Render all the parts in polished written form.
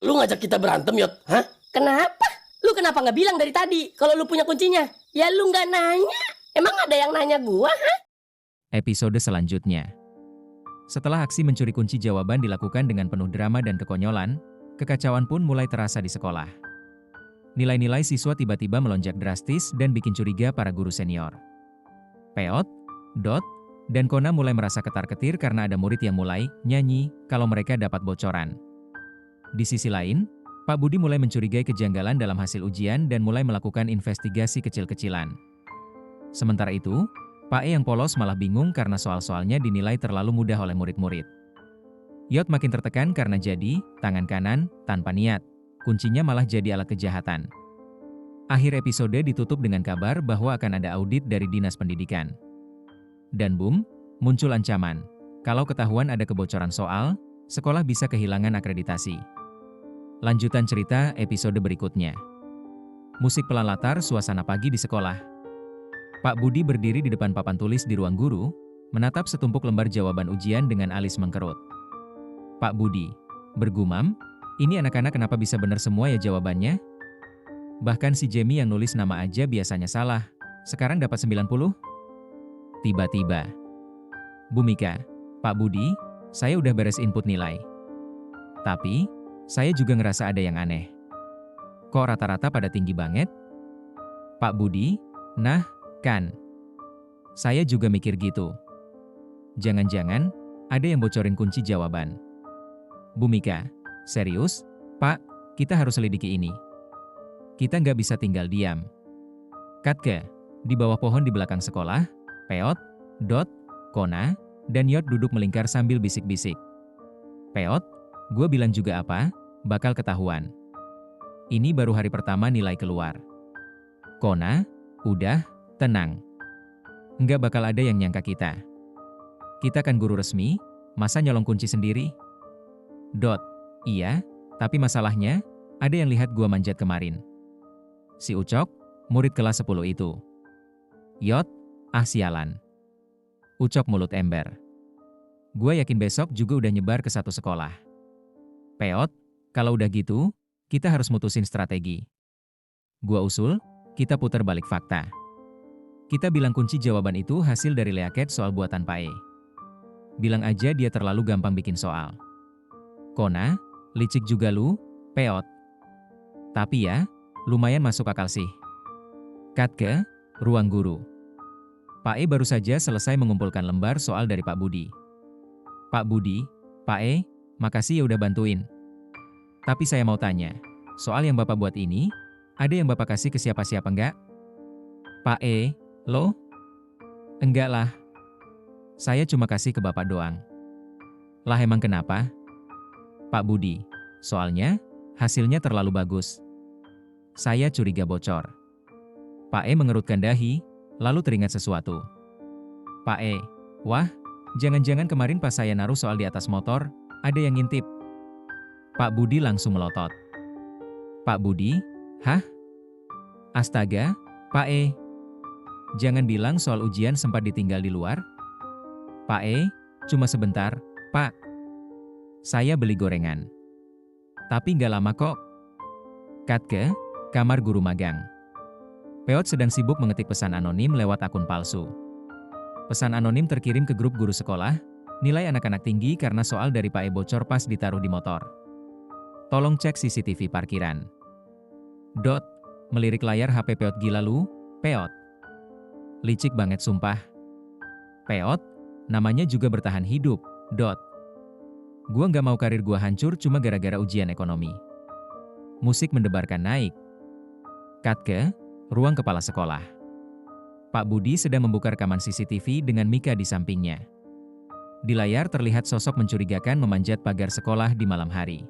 Lu ngajak kita berantem, Yot? Hah? Kenapa? Lu kenapa nggak bilang dari tadi kalau lu punya kuncinya? Ya lu nggak nanya. Emang ada yang nanya gua? Episode selanjutnya. Setelah aksi mencuri kunci jawaban dilakukan dengan penuh drama dan kekonyolan, kekacauan pun mulai terasa di sekolah. Nilai-nilai siswa tiba-tiba melonjak drastis dan bikin curiga para guru senior. Peot, Dot, dan Kona mulai merasa ketar-ketir karena ada murid yang mulai nyanyi kalau mereka dapat bocoran. Di sisi lain, Pak Budi mulai mencurigai kejanggalan dalam hasil ujian dan mulai melakukan investigasi kecil-kecilan. Sementara itu, Pak E yang polos malah bingung karena soal-soalnya dinilai terlalu mudah oleh murid-murid. Yot makin tertekan karena jadi tangan kanan tanpa niat. Kuncinya malah jadi alat kejahatan. Akhir episode ditutup dengan kabar bahwa akan ada audit dari Dinas Pendidikan. Dan boom, muncul ancaman. Kalau ketahuan ada kebocoran soal, sekolah bisa kehilangan akreditasi. Lanjutan cerita episode berikutnya. Musik pelan latar suasana pagi di sekolah. Pak Budi berdiri di depan papan tulis di ruang guru, menatap setumpuk lembar jawaban ujian dengan alis mengkerut. Pak Budi bergumam, ini anak-anak kenapa bisa benar semua ya jawabannya? Bahkan si Jamie yang nulis nama aja biasanya salah, sekarang dapat 90? Tiba-tiba, Bu Mika, Pak Budi, saya udah beres input nilai. Tapi, saya juga ngerasa ada yang aneh. Kok rata-rata pada tinggi banget? Pak Budi, nah, kan. Saya juga mikir gitu. Jangan-jangan, ada yang bocorin kunci jawaban. Bu Mika, serius? Pak, kita harus selidiki ini. Kita nggak bisa tinggal diam. Katke, di bawah pohon di belakang sekolah, Peot, Dot, Kona, dan Yot duduk melingkar sambil bisik-bisik. Peot, gue bilang juga apa, bakal ketahuan. Ini baru hari pertama nilai keluar. Kona, udah, tenang. Nggak bakal ada yang nyangka kita. Kita kan guru resmi, masa nyolong kunci sendiri? Dot, iya, tapi masalahnya, ada yang lihat gua manjat kemarin. Si Ucok, murid kelas 10 itu. Yot, ah sialan. Ucok mulut ember. Gua yakin besok juga udah nyebar ke satu sekolah. Peot, kalau udah gitu, kita harus mutusin strategi. Gua usul, kita putar balik fakta. Kita bilang kunci jawaban itu hasil dari leaket soal buatan Pak E. Bilang aja dia terlalu gampang bikin soal. Kona, licik juga lu, Peot. Tapi ya, lumayan masuk akal sih. Katke, ruang guru. Pak E baru saja selesai mengumpulkan lembar soal dari Pak Budi. Pak Budi, Pak E, makasih ya udah bantuin. Tapi saya mau tanya, soal yang Bapak buat ini, ada yang Bapak kasih ke siapa-siapa enggak? Pak E, lo? Enggak lah. Saya cuma kasih ke Bapak doang. Lah emang kenapa? Pak Budi, soalnya, hasilnya terlalu bagus. Saya curiga bocor. Pak E mengerutkan dahi, lalu teringat sesuatu. Pak E, wah, jangan-jangan kemarin pas saya naruh soal di atas motor, ada yang ngintip. Pak Budi langsung melotot. Pak Budi, hah? Astaga, Pak E. Jangan bilang soal ujian sempat ditinggal di luar. Pak E, cuma sebentar, Pak. Saya beli gorengan. Tapi nggak lama kok. Katke, kamar guru magang. Peot sedang sibuk mengetik pesan anonim lewat akun palsu. Pesan anonim terkirim ke grup guru sekolah, nilai anak-anak tinggi karena soal dari Pak E bocor pas ditaruh di motor. Tolong cek CCTV parkiran. Dot, melirik layar HP Peot gila lu, Peot. Licik banget sumpah. Peot, namanya juga bertahan hidup, Dot. Gua nggak mau karir gua hancur cuma gara-gara ujian ekonomi. Musik mendebarkan naik. Katke, ruang kepala sekolah. Pak Budi sedang membuka rekaman CCTV dengan Mika di sampingnya. Di layar terlihat sosok mencurigakan memanjat pagar sekolah di malam hari.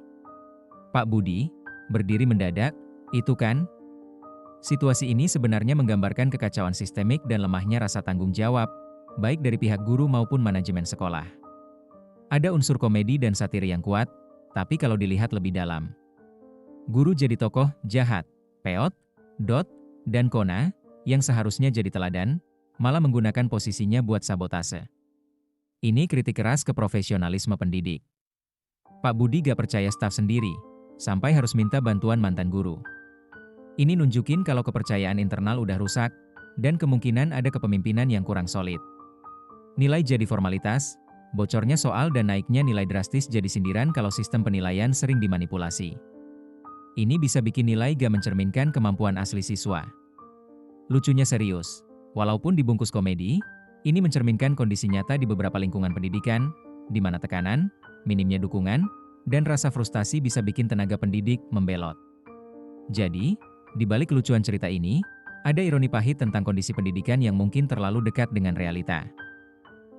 Pak Budi, berdiri mendadak, itu kan? Situasi ini sebenarnya menggambarkan kekacauan sistemik dan lemahnya rasa tanggung jawab, baik dari pihak guru maupun manajemen sekolah. Ada unsur komedi dan satir yang kuat, tapi kalau dilihat lebih dalam. Guru jadi tokoh jahat, Peot, Dot, dan Kona, yang seharusnya jadi teladan, malah menggunakan posisinya buat sabotase. Ini kritik keras ke profesionalisme pendidik. Pak Budi gak percaya staf sendiri. sampai harus minta bantuan mantan guru. Ini nunjukin kalau kepercayaan internal udah rusak, dan kemungkinan ada kepemimpinan yang kurang solid. Nilai jadi formalitas, bocornya soal dan naiknya nilai drastis jadi sindiran kalau sistem penilaian sering dimanipulasi. Ini bisa bikin nilai gak mencerminkan kemampuan asli siswa. Lucunya serius, walaupun dibungkus komedi, ini mencerminkan kondisi nyata di beberapa lingkungan pendidikan, di mana tekanan, minimnya dukungan, dan rasa frustasi bisa bikin tenaga pendidik membelot. Jadi, di balik kelucuan cerita ini, ada ironi pahit tentang kondisi pendidikan yang mungkin terlalu dekat dengan realita.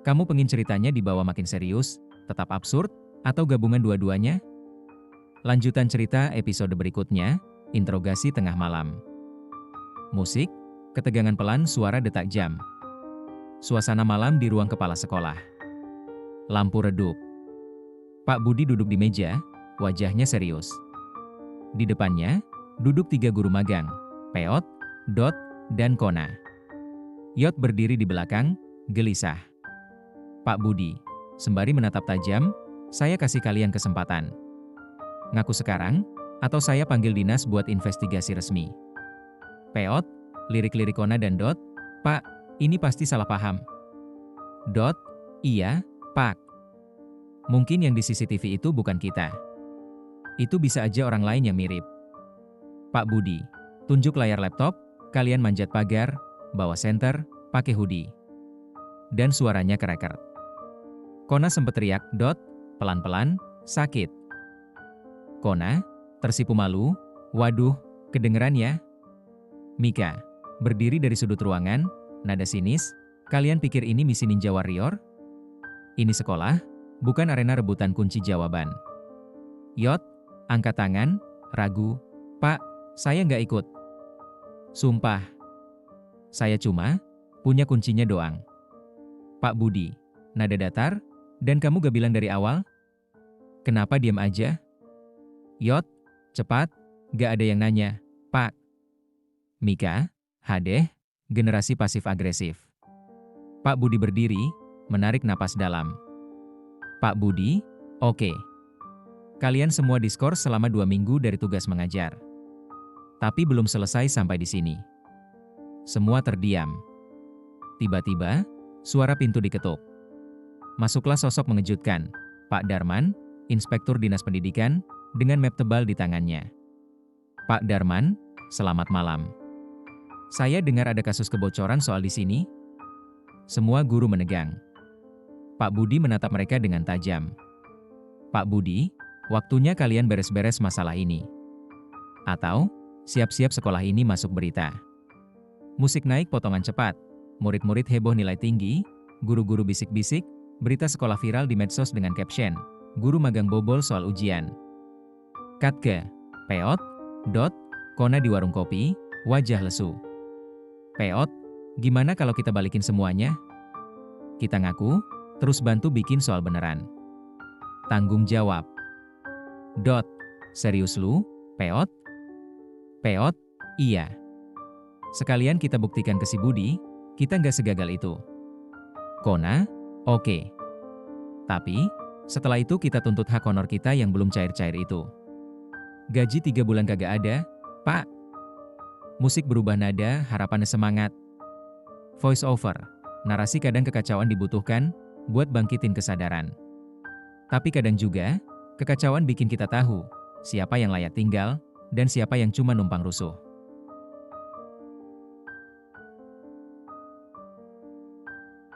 Kamu pengen ceritanya dibawa makin serius, tetap absurd, atau gabungan dua-duanya? Lanjutan cerita episode berikutnya, interogasi tengah malam. Musik, ketegangan pelan suara detak jam. Suasana malam di ruang kepala sekolah. Lampu redup. Pak Budi duduk di meja, wajahnya serius. Di depannya, duduk 3 guru magang, Peot, Dot, dan Kona. Yot berdiri di belakang, gelisah. Pak Budi, sembari menatap tajam, saya kasih kalian kesempatan. Ngaku sekarang, atau saya panggil dinas buat investigasi resmi. Peot, lirik-lirik Kona dan Dot, Pak, ini pasti salah paham. Dot, iya, Pak. Mungkin yang di CCTV itu bukan kita. Itu bisa aja orang lain yang mirip. Pak Budi, tunjuk layar laptop, kalian manjat pagar, bawa senter, pakai hoodie. Dan suaranya kereker. Kona sempat teriak, Dot, pelan-pelan, sakit. Kona, tersipu malu, waduh, kedengeran ya? Mika, berdiri dari sudut ruangan, nada sinis, kalian pikir ini misi Ninja Warrior? Ini sekolah, bukan arena rebutan kunci jawaban. Yot, angkat tangan, ragu, Pak, saya nggak ikut. Sumpah. Saya cuma punya kuncinya doang. Pak Budi, nada datar, dan kamu gak bilang dari awal? Kenapa diam aja? Yot, cepat, gak ada yang nanya, Pak. Mika, hadeh, generasi pasif-agresif. Pak Budi berdiri, menarik napas dalam. Pak Budi, oke. Kalian semua diskors selama 2 minggu dari tugas mengajar. Tapi belum selesai sampai di sini. Semua terdiam. Tiba-tiba, suara pintu diketuk. Masuklah sosok mengejutkan, Pak Darman, Inspektur Dinas Pendidikan, dengan map tebal di tangannya. Pak Darman, selamat malam. Saya dengar ada kasus kebocoran soal di sini. Semua guru menegang. Pak Budi menatap mereka dengan tajam. Pak Budi, waktunya kalian beres-beres masalah ini. Atau, siap-siap sekolah ini masuk berita. Musik naik potongan cepat, murid-murid heboh nilai tinggi, guru-guru bisik-bisik, berita sekolah viral di medsos dengan caption, guru magang bobol soal ujian. Cut ke, Peot, Dot, Kona di warung kopi, wajah lesu. Peot, gimana kalau kita balikin semuanya? Kita ngaku, terus bantu bikin soal beneran. Tanggung jawab. Dot, serius lu, Peot? Peot, iya. Sekalian kita buktikan ke si Budi, kita nggak segagal itu. Kona, oke. Tapi, setelah itu kita tuntut hak honor kita yang belum cair-cair itu. Gaji 3 bulan kagak ada, Pak. Musik berubah nada, harapannya semangat. Voice over, narasi kadang kekacauan dibutuhkan, buat bangkitin kesadaran. Tapi kadang juga, kekacauan bikin kita tahu, siapa yang layak tinggal, dan siapa yang cuma numpang rusuh.